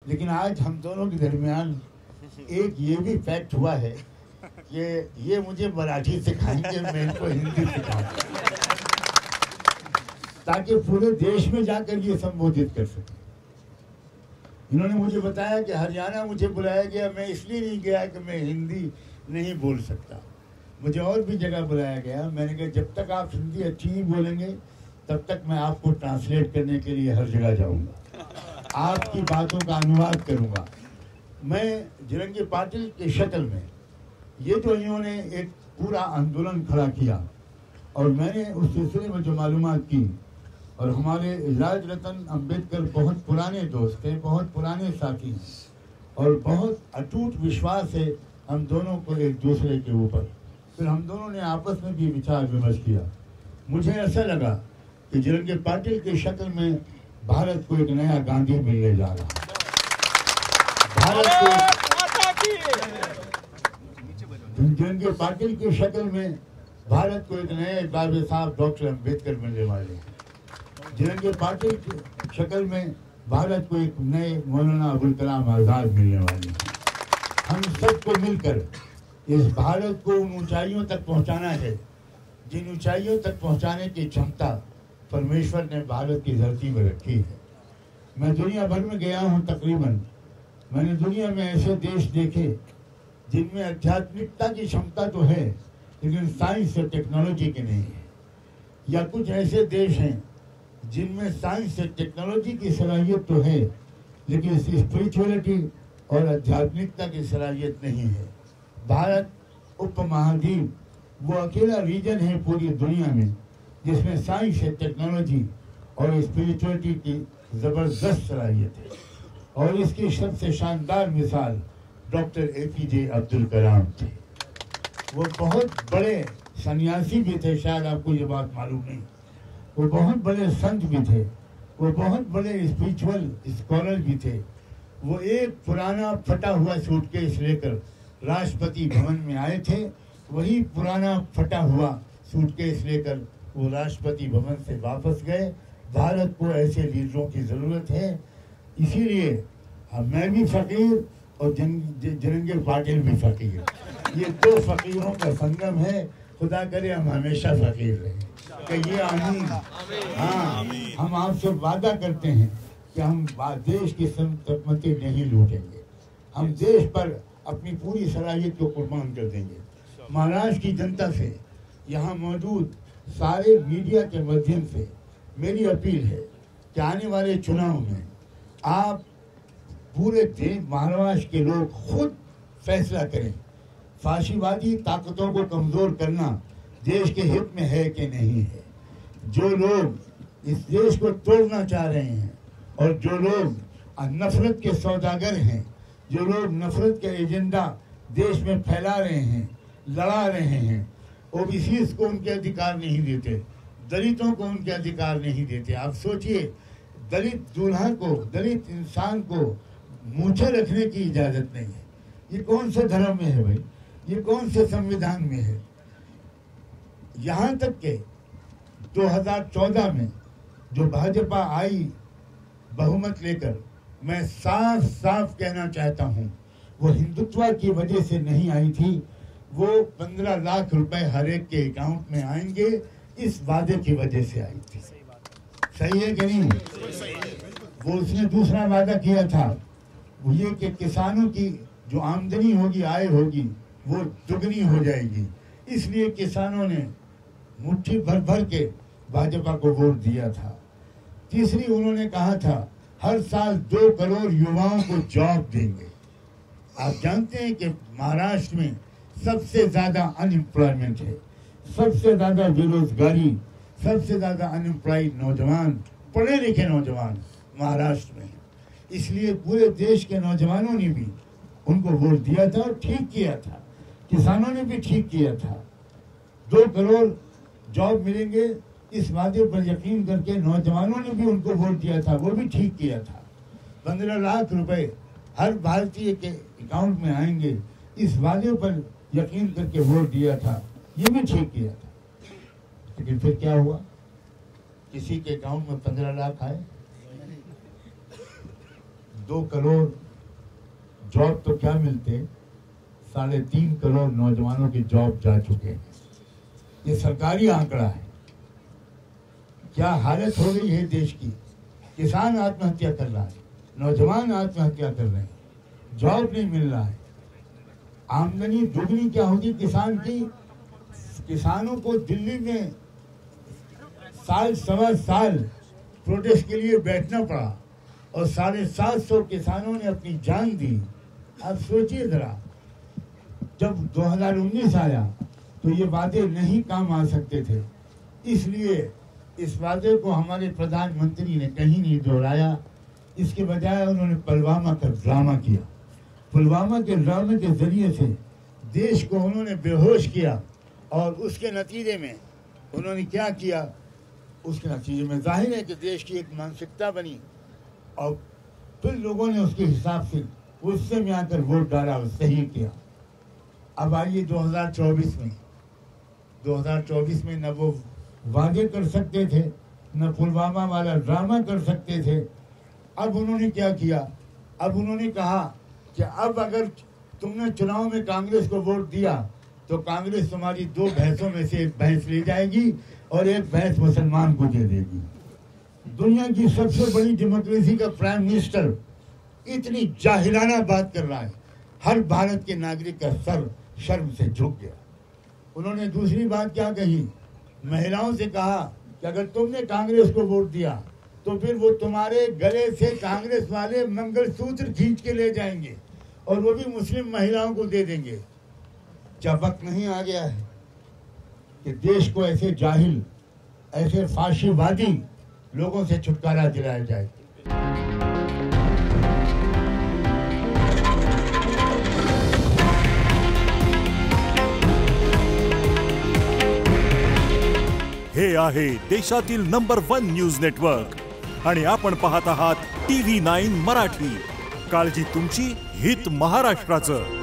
लेकिन आज हम दोनों के दरमियान एक ये भी फैक्ट हुआ है कि ये मुझे मराठी सिखाएंगे, मैं इनको हिंदी सिखाऊंगा, ताकि पूरे देश में जाकर ये संबोधित कर सके। इन्होंने मुझे बताया कि हरियाणा मुझे बुलाया गया, मैं इसलिए नहीं गया कि मैं हिंदी नहीं बोल सकता। मुझे और भी जगह बुलाया गया, मैंने कहा जब तक आप हिंदी अच्छी नहीं बोलेंगे तब तक मैं आपको ट्रांसलेट करने के लिए हर जगह जाऊंगा, आपकी बातों का अनुवाद करूंगा। मैं जिरंगी पाटिल की शक्ल में ये जो इन्होंने एक पूरा आंदोलन खड़ा किया और मैंने उस सिलसिले में जो मालूमात की, और हमारे राज रतन अम्बेडकर बहुत पुराने दोस्त थे, बहुत पुराने साथी हैं और बहुत अटूट विश्वास है हम दोनों को एक दूसरे के ऊपर। फिर हम दोनों ने आपस में भी विचार विमर्श किया। मुझे ऐसा लगा कि जिरंगी पाटिल की शक्ल में भारत को एक नया गांधी मिलने जा रहा है। जिरंगी पाटिल की शक्ल में भारत को एक नए बाबा साहब डॉक्टर अम्बेडकर मिलने वाले हैं। जिरंगी पाटिल की शक्ल में भारत को एक नए मौलाना अबुल कलाम आजाद मिलने वाले हैं। हम सबको मिलकर इस भारत को उन ऊंचाइयों तक पहुंचाना है जिन ऊंचाइयों तक पहुंचाने की क्षमता परमेश्वर ने भारत की धरती में रखी है। मैं दुनिया भर में गया हूं, तकरीबन मैंने दुनिया में ऐसे देश देखे जिनमें आध्यात्मिकता की क्षमता तो है लेकिन साइंस और टेक्नोलॉजी की नहीं है, या कुछ ऐसे देश हैं जिनमें साइंस और टेक्नोलॉजी की सलाहियत तो है लेकिन स्पिरिचुअलिटी और आध्यात्मिकता की सलाहियत नहीं है। भारत उपमहाद्वीप वो अकेला रीजन है पूरी दुनिया में जिसमें साइंस और टेक्नोलॉजी और स्पिरिचुअलिटी की ज़बरदस्त सलाहियत है, और इसकी सबसे शानदार मिसाल डॉक्टर APJ अब्दुल कलाम थे। वो बहुत बड़े सन्यासी भी थे, शायद आपको ये बात मालूम नहीं। वो बहुत बड़े संत भी थे, वो बहुत बड़े स्पिरिचुअल स्कॉलर भी थे। वो एक पुराना फटा हुआ सूटकेस लेकर राष्ट्रपति भवन में आए थे, वही पुराना फटा हुआ सूटकेस लेकर वो राष्ट्रपति भवन से वापस गए। भारत को ऐसे लीडरों की ज़रूरत है, इसीलिए मैं भी फ़कीर और जिरंगी पाटिल भी फ़कीर, ये दो फ़कीरों का संगम है। खुदा करे हम हमेशा फ़कीर रहें, कि ये आमीन। हाँ, हम आपसे वादा करते हैं कि हम देश की संपत्ति नहीं लूटेंगे, हम देश पर अपनी पूरी सलाहियत को कुर्बान कर देंगे। महाराष्ट्र की जनता से, यहाँ मौजूद सारे मीडिया के माध्यम से मेरी अपील है कि आने वाले चुनाव में आप पूरे देश महाराष्ट्र के लोग खुद फैसला करें, फाशीवादी ताकतों को कमजोर करना देश के हित में है कि नहीं है। जो लोग इस देश को तोड़ना चाह रहे हैं और जो लोग नफरत के सौदागर हैं, जो लोग नफरत के एजेंडा देश में फैला रहे हैं, लड़ा रहे हैं, ओबीसीज को उनके अधिकार नहीं देते, दलितों को उनके अधिकार नहीं देते। आप सोचिए, दलित दूल्हा को, दलित इंसान को मूछें रखने की इजाजत नहीं है। ये कौन से धर्म में है भाई? ये कौन से संविधान में है? यहाँ तक के 2014 में जो भाजपा आई बहुमत लेकर, मैं साफ साफ कहना चाहता हूँ, वो हिंदुत्व की वजह से नहीं आई थी। वो 15 लाख रुपए हर एक के अकाउंट में आएंगे, इस वादे की वजह से आई थी। सही है कि नहीं? वो उसने दूसरा वादा किया था, वो ये कि किसानों की जो आमदनी होगी, आय होगी, वो दुगनी हो जाएगी। इसलिए किसानों ने मुट्ठी भर भर के भाजपा को वोट दिया था। तीसरी, उन्होंने कहा था हर साल 2 करोड़ युवाओं को जॉब देंगे। आप जानते हैं कि महाराष्ट्र में सबसे ज्यादा अनएम्प्लॉयमेंट है, सबसे ज्यादा बेरोजगारी, सबसे ज्यादा अनएम्प्लॉयड नौजवान, पढ़े लिखे नौजवान महाराष्ट्र में। इसलिए पूरे देश के नौजवानों ने भी उनको वोट दिया था और ठीक किया था, किसानों ने भी ठीक किया था। 2 करोड़ जॉब मिलेंगे, इस वादे पर यकीन करके नौजवानों ने भी उनको वोट दिया था, वो भी ठीक किया था। 15 लाख रुपए हर भारतीय के अकाउंट में आएंगे, इस वादे पर यकीन करके वोट दिया था, ये भी ठीक किया था। लेकिन फिर क्या हुआ? किसी के अकाउंट में 15 लाख आए, 2 करोड़ जॉब तो क्या मिलते, 3.5 करोड़ नौजवानों की जॉब जा चुके हैं। ये सरकारी आंकड़ा है। क्या हालत हो गई है देश की। किसान आत्महत्या कर रहा है, नौजवान आत्महत्या कर रहे हैं, जॉब नहीं मिल रहा है। आमदनी दुगनी क्या होगी किसान की। किसानों को दिल्ली में साल सवा साल प्रोटेस्ट के लिए बैठना पड़ा और 750 किसानों ने अपनी जान दी। आप सोचिए जरा, जब 2019 आया तो ये वादे नहीं काम आ सकते थे, इसलिए इस वादे को हमारे प्रधानमंत्री ने कहीं नहीं दोहराया। इसके बजाय उन्होंने पुलवामा का ड्रामा किया। पुलवामा के ड्रामे के जरिए से देश को उन्होंने बेहोश किया और उसके नतीजे में उन्होंने क्या किया, उसके नतीजे में जाहिर है कि देश की एक मानसिकता बनी और फिर लोगों ने उसके हिसाब से उससे में आकर वोट डाला और सही किया। अब आइए 2024 में न वो वादे कर सकते थे, न पुलवामा वाला ड्रामा कर सकते थे। अब उन्होंने क्या किया, अब उन्होंने कहा कि अब अगर तुमने चुनाव में कांग्रेस को वोट दिया तो कांग्रेस तुम्हारी 2 भैंसों में से 1 भैंस ले जाएगी और 1 भैंस मुसलमान को दे देगी। दुनिया की सबसे बड़ी डेमोक्रेसी का प्राइम मिनिस्टर इतनी जाहिलाना बात कर रहा है, हर भारत के नागरिक का सर शर्म से झुक गया। उन्होंने दूसरी बात क्या कही, महिलाओं से कहा कि अगर तुमने कांग्रेस को वोट दिया तो फिर वो तुम्हारे गले से कांग्रेस वाले मंगलसूत्र खींच के ले जाएंगे और वो भी मुस्लिम महिलाओं को दे देंगे। क्या वक्त नहीं आ गया है कि देश को ऐसे जाहिल, ऐसे फाशीवादी लोगों से छुटकारा दिलाया जाए। हे आहे देशातील नंबर 1 न्यूज नेटवर्क आणि आपण पाहत आहात TV9 मराठी। काळजी तुमची, हित महाराष्ट्राचं।